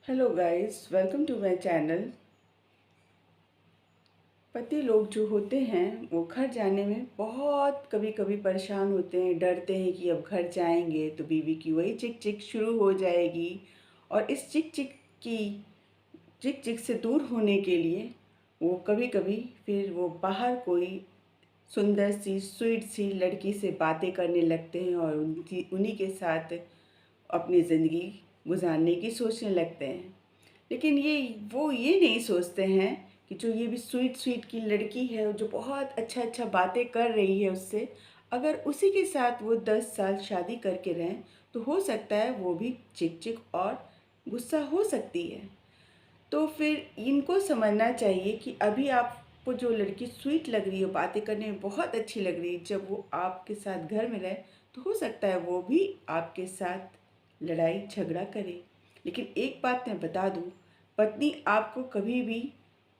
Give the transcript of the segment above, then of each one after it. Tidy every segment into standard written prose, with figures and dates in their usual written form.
Hello guys, welcome to my channel. पति लोग जो होते हैं वो घर जाने में बहुत कभी कभी परेशान होते हैं, डरते हैं कि अब घर जाएंगे तो बीवी की वही चिक चिक शुरू हो जाएगी। और इस चिक चिक से दूर होने के लिए वो कभी कभी फिर वो बाहर कोई सुंदर सी स्वीट सी लड़की से बातें करने लगते हैं और उनकी उन्हीं के साथ अपनी ज़िंदगी गुजारने की सोचने लगते हैं। लेकिन ये नहीं सोचते हैं कि जो ये भी स्वीट स्वीट की लड़की है जो बहुत अच्छा अच्छा बातें कर रही है उससे, अगर उसी के साथ वो 10 साल शादी करके रहें तो हो सकता है वो भी चिक चिक और गुस्सा हो सकती है। तो फिर इनको समझना चाहिए कि अभी आपको जो लड़की स्वीट लग रही है, बातें करने में बहुत अच्छी लग रही है, जब वो आपके साथ घर में रहे तो हो सकता है वो भी आपके साथ लड़ाई झगड़ा करे। लेकिन एक बात मैं बता दूं, पत्नी आपको कभी भी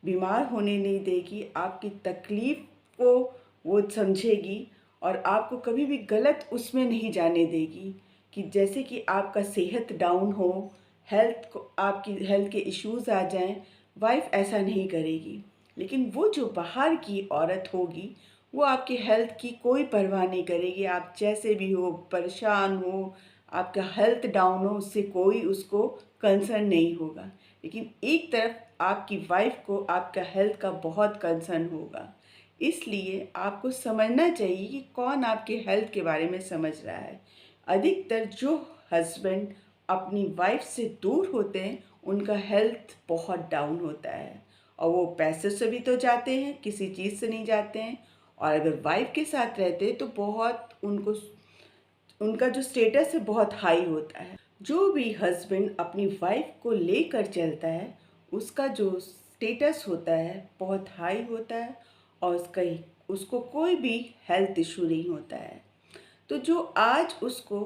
बीमार होने नहीं देगी, आपकी तकलीफ़ को वो समझेगी और आपको कभी भी गलत उसमें नहीं जाने देगी कि जैसे कि आपका सेहत डाउन हो, हेल्थ को आपकी हेल्थ के इश्यूज़ आ जाएं। वाइफ ऐसा नहीं करेगी। लेकिन वो जो बाहर की औरत होगी वो आपकी हेल्थ की कोई परवाह नहीं करेगी। आप जैसे भी हो, परेशान हो, आपका हेल्थ डाउन हो, उससे कोई उसको कंसर्न नहीं होगा। लेकिन एक तरफ आपकी वाइफ को आपका हेल्थ का बहुत कंसर्न होगा। इसलिए आपको समझना चाहिए कि कौन आपके हेल्थ के बारे में समझ रहा है। अधिकतर जो हस्बैंड अपनी वाइफ से दूर होते हैं उनका हेल्थ बहुत डाउन होता है और वो पैसे से भी तो जाते हैं, किसी चीज़ से नहीं जाते हैं। और अगर वाइफ के साथ रहते हैं तो बहुत उनको उनका जो स्टेटस है बहुत हाई होता है। जो भी हस्बैंड अपनी वाइफ को लेकर चलता है उसका जो स्टेटस होता है बहुत हाई होता है और उसको कोई भी हेल्थ इशू नहीं होता है। तो जो आज उसको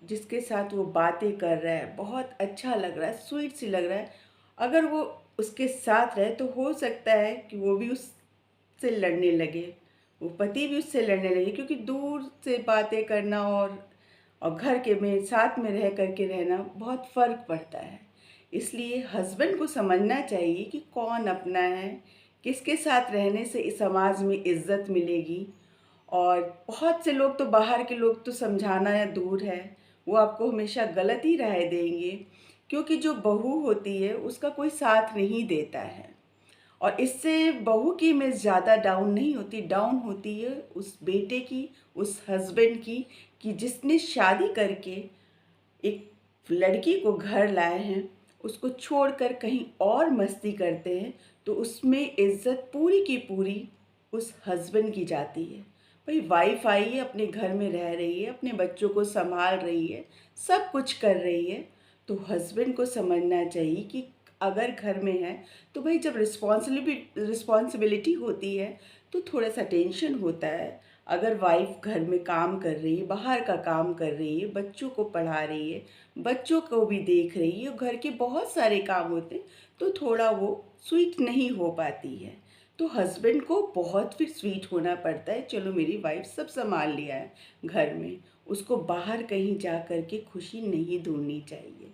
जिसके साथ वो बातें कर रहा है बहुत अच्छा लग रहा है, स्वीट सी लग रहा है, अगर वो उसके साथ रहे तो हो सकता है कि वो भी उससे लड़ने लगे, वो पति भी उससे लड़ने लगे, क्योंकि दूर से बातें करना और घर के में साथ में रह करके रहना बहुत फ़र्क पड़ता है। इसलिए हस्बैंड को समझना चाहिए कि कौन अपना है, किसके साथ रहने से इस समाज में इज्जत मिलेगी। और बहुत से लोग तो बाहर के लोग तो समझाना या दूर है, वो आपको हमेशा गलत ही राय देंगे, क्योंकि जो बहू होती है उसका कोई साथ नहीं देता है। और इससे बहू की इमेज ज़्यादा डाउन नहीं होती, डाउन होती है उस बेटे की, उस हस्बैंड की, कि जिसने शादी करके एक लड़की को घर लाए हैं, उसको छोड़कर कहीं और मस्ती करते हैं तो उसमें इज्जत पूरी की पूरी उस हस्बैंड की जाती है। भाई वाइफ आई है, अपने घर में रह रही है, अपने बच्चों को संभाल रही है, सब कुछ कर रही है, तो हस्बैंड को समझना चाहिए कि अगर घर में है तो भाई जब रिस्पॉन्सिबिलिटी होती है तो थोड़ा सा टेंशन होता है। अगर वाइफ घर में काम कर रही है, बाहर का काम कर रही है, बच्चों को पढ़ा रही है, बच्चों को भी देख रही है, घर के बहुत सारे काम होते हैं, तो थोड़ा वो स्वीट नहीं हो पाती है। तो हस्बैंड को बहुत फिर स्वीट होना पड़ता है, चलो मेरी वाइफ सब संभाल लिया है घर में, उसको बाहर कहीं जा कर के खुशी नहीं ढूंढनी चाहिए।